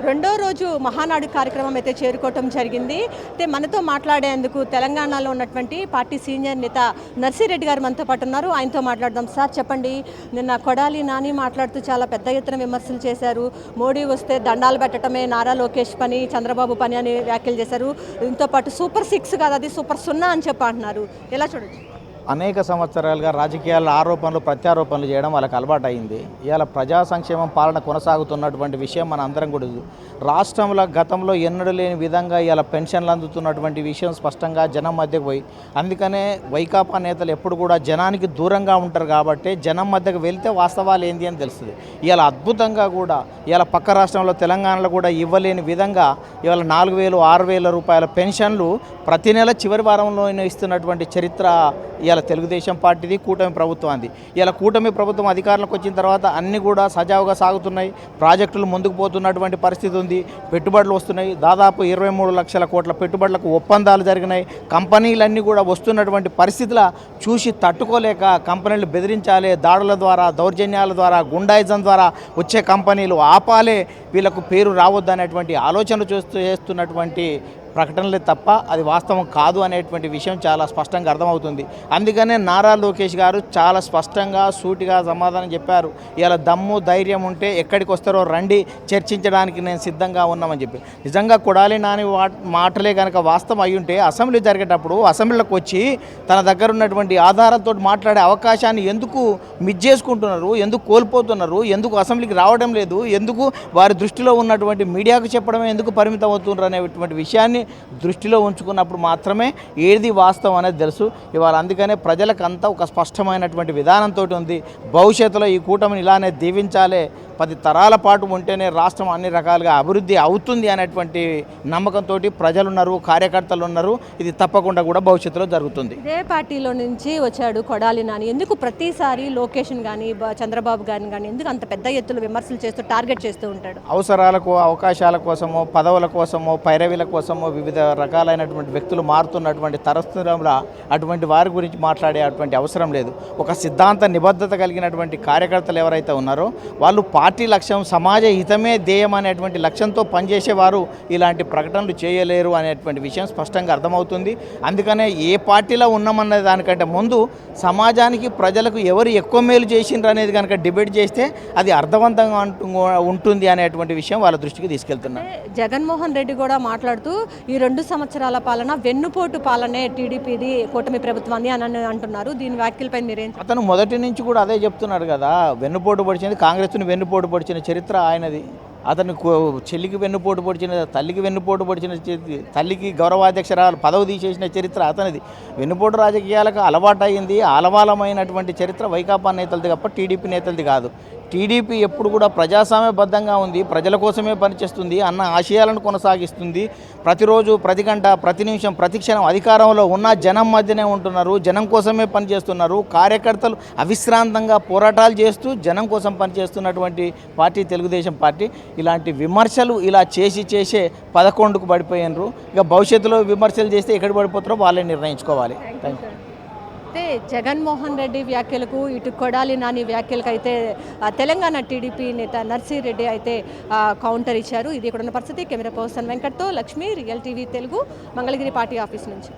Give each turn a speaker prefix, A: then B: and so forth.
A: రెండో రోజు మహానాడు కార్యక్రమం అయితే చేరుకోవటం జరిగింది. అయితే మనతో మాట్లాడేందుకు తెలంగాణలో ఉన్నటువంటి పార్టీ సీనియర్ నేత నర్సిరెడ్డి గారు మనతో పాటు ఉన్నారు. ఆయనతో మాట్లాడదాం. సార్ చెప్పండి, నిన్న కొడాలి నాని మాట్లాడుతూ చాలా పెద్ద ఎత్తున విమర్శలు చేశారు. మోడీ వస్తే దండాలు పెట్టడమే నారా లోకేష్ పని, చంద్రబాబు పని అని వ్యాఖ్యలు చేశారు. దీంతో పాటు సూపర్ 6 కాదు, అది సూపర్ 0 అని చెప్పి అంటున్నారు. ఎలా చూడొచ్చు?
B: అనేక సంవత్సరాలుగా రాజకీయాల్లో ఆరోపణలు ప్రత్యారోపణలు చేయడం వాళ్ళకి అలవాటు అయింది. ఇవాళ ప్రజా సంక్షేమం పాలన కొనసాగుతున్నటువంటి విషయం మన అందరం కూడా రాష్ట్రంలో గతంలో ఎన్నడూ లేని విధంగా ఇవాళ పెన్షన్లు అందుతున్నటువంటి విషయం స్పష్టంగా జనం మధ్యకు పోయి, అందుకనే వైకాపా నేతలు ఎప్పుడు కూడా జనానికి దూరంగా ఉంటారు కాబట్టి జనం మధ్యకు వెళ్తే వాస్తవాలు ఏంది అని తెలుస్తుంది. ఇవాళ అద్భుతంగా కూడా ఇవాళ పక్క రాష్ట్రంలో తెలంగాణలో కూడా ఇవ్వలేని విధంగా ఇవాళ 4,000, 6,000 రూపాయల పెన్షన్లు ప్రతి నెల చివరి వారంలో ఇస్తున్నటువంటి చరిత్ర ఇవాళ తెలుగుదేశం పార్టీది, కూటమి ప్రభుత్వానికి. ఇలా కూటమి ప్రభుత్వం అధికారంలోకి వచ్చిన తర్వాత అన్నీ కూడా సజావుగా సాగుతున్నాయి. ప్రాజెక్టులు ముందుకు పోతున్నటువంటి పరిస్థితి ఉంది. పెట్టుబడులు వస్తున్నాయి. దాదాపు 23 లక్షల కోట్ల పెట్టుబడులకు ఒప్పందాలు జరిగినాయి. కంపెనీలన్నీ కూడా వస్తున్నటువంటి పరిస్థితుల చూసి తట్టుకోలేక కంపెనీలు బెదిరించాలి, దాడుల ద్వారా, దౌర్జన్యాల ద్వారా, గుండాయిజం ద్వారా వచ్చే కంపెనీలు ఆపాలే, వీళ్ళకు పేరు రావద్దు అనేటువంటి ఆలోచనలు చేస్తున్నటువంటి ప్రకటనలే తప్ప అది వాస్తవం కాదు అనేటువంటి విషయం చాలా స్పష్టంగా అర్థమవుతుంది. అందుకనే నారా లోకేష్ గారు చాలా స్పష్టంగా సూటిగా సమాధానం చెప్పారు. ఇలా దమ్ము ధైర్యం ఉంటే ఎక్కడికి వస్తారో రండి, చర్చించడానికి నేను సిద్ధంగా ఉన్నామని చెప్పి. నిజంగా కొడాలి నాని మాటలే కనుక వాస్తవం అయి ఉంటే అసెంబ్లీ జరిగేటప్పుడు అసెంబ్లీలోకి వచ్చి తన దగ్గర ఉన్నటువంటి ఆధారంతో మాట్లాడే అవకాశాన్ని ఎందుకు మిస్ చేసుకుంటున్నారు, ఎందుకు కోల్పోతున్నారు, ఎందుకు అసెంబ్లీకి రావడం లేదు, ఎందుకు వారి దృష్టిలో ఉన్నటువంటి మీడియాకు చెప్పడమే ఎందుకు పరిమితం అవుతున్నారు అనేటువంటి విషయాన్ని దృష్టిలో ఉంచుకున్నప్పుడు మాత్రమే ఏది వాస్తవం అనేది తెలుసు. ఇవాళ అందుకనే ప్రజలకంతా ఒక స్పష్టమైనటువంటి విధానంతో ఉంది. భవిష్యత్తులో ఈ కూటమిని ఇలానే దీవించాలి, 10 తరాల పాటు ఉంటేనే రాష్ట్రం అన్ని రకాలుగా అభివృద్ధి అవుతుంది అనేటువంటి నమ్మకంతో ప్రజలున్నారు, కార్యకర్తలు ఉన్నారు. ఇది తప్పకుండా కూడా భవిష్యత్తులో జరుగుతుంది.
A: ఇదే పార్టీలో నుంచి వచ్చాడు కొడాలి నాని. ఎందుకు ప్రతిసారి లోకేష్ కానీ చంద్రబాబు గారిని కానీ ఎందుకు అంత పెద్ద ఎత్తున విమర్శలు చేస్తూ టార్గెట్ చేస్తూ ఉంటాడు?
B: అవసరాలకు, అవకాశాల కోసమో, పదవుల కోసమో, పైరవీల కోసమో వివిధ రకాలైనటువంటి వ్యక్తులు మారుతున్నటువంటి తరస్థురంలో అటువంటి వారి గురించి మాట్లాడే అటువంటి అవసరం లేదు. ఒక సిద్ధాంత నిబద్ధత కలిగినటువంటి కార్యకర్తలు ఎవరైతే ఉన్నారో వాళ్ళు పార్టీ లక్ష్యం, సమాజ హితమే ధ్యేయం అనేటువంటి లక్ష్యంతో పనిచేసేవారు ఇలాంటి ప్రకటనలు చేయలేరు అనేటువంటి విషయం స్పష్టంగా అర్థమవుతుంది. అందుకనే ఏ పార్టీలో ఉన్నామనే దానికంటే ముందు సమాజానికి, ప్రజలకు ఎవరు ఎక్కువ మేలు చేసిండ్రు అనేది కనుక డిబేట్ చేస్తే అది అర్థవంతంగా ఉంటుంది అనేటువంటి విషయం వాళ్ళ దృష్టికి తీసుకెళ్తున్నారు.
A: జగన్మోహన్ రెడ్డి కూడా మాట్లాడుతూ ఈ 2 సంవత్సరాల పాలన వెన్నుపోటు పాలనే టీడీపీది, కూటమి ప్రభుత్వాన్ని అని అంటున్నారు. దీని వ్యాఖ్యలపై మీరేం?
B: అతను మొదటి నుంచి కూడా అదే చెప్తున్నాడు కదా, వెన్నుపోటు పొడిచింది కాంగ్రెస్ను, వెన్నుపోటు పొడిచిన చరిత్ర ఆయనది. అతను చెల్లికి వెన్నుపోటు పొడిచిన, తల్లికి వెన్నుపోటు పొడిచిన, తల్లికి గౌరవాధ్యక్షరాలు పదవి తీసేసిన చరిత్ర అతనిది. వెన్నుపోటు రాజకీయాలకు అలవాటు అయింది. ఆలవాలమైనటువంటి చరిత్ర వైకాపా నేతలది తప్ప టీడీపీ నేతలది కాదు. టీడీపీ ఎప్పుడు కూడా ప్రజాస్వామ్యబద్ధంగా ఉంది, ప్రజల కోసమే పనిచేస్తుంది, అన్న ఆశయాలను కొనసాగిస్తుంది. ప్రతిరోజు, ప్రతి గంట, ప్రతి నిమిషం, ప్రతి క్షణం అధికారంలో ఉన్న జనం మధ్యనే ఉంటున్నారు, జనం కోసమే పనిచేస్తున్నారు. కార్యకర్తలు అవిశ్రాంతంగా పోరాటాలు చేస్తూ జనం కోసం పనిచేస్తున్నటువంటి పార్టీ తెలుగుదేశం పార్టీ. ఇలాంటి విమర్శలు ఇలా చేసే 11కు పడిపోయినరు. ఇక భవిష్యత్తులో విమర్శలు చేస్తే ఎక్కడ పడిపోతారో వాళ్ళే నిర్ణయించుకోవాలి. Thank you.
A: అయితే జగన్మోహన్ రెడ్డి వ్యాఖ్యలకు, ఇటు కొడాలి నాని వ్యాఖ్యలకు అయితే తెలంగాణ టీడీపీ నేత నర్సిరెడ్డి అయితే కౌంటర్ ఇచ్చారు. ఇది ఇక్కడ ఉన్న పరిస్థితి. కెమెరా పర్సన్ వెంకట్తో Lakshmi, real TV Telugu, Mangalagiri party office నుంచి.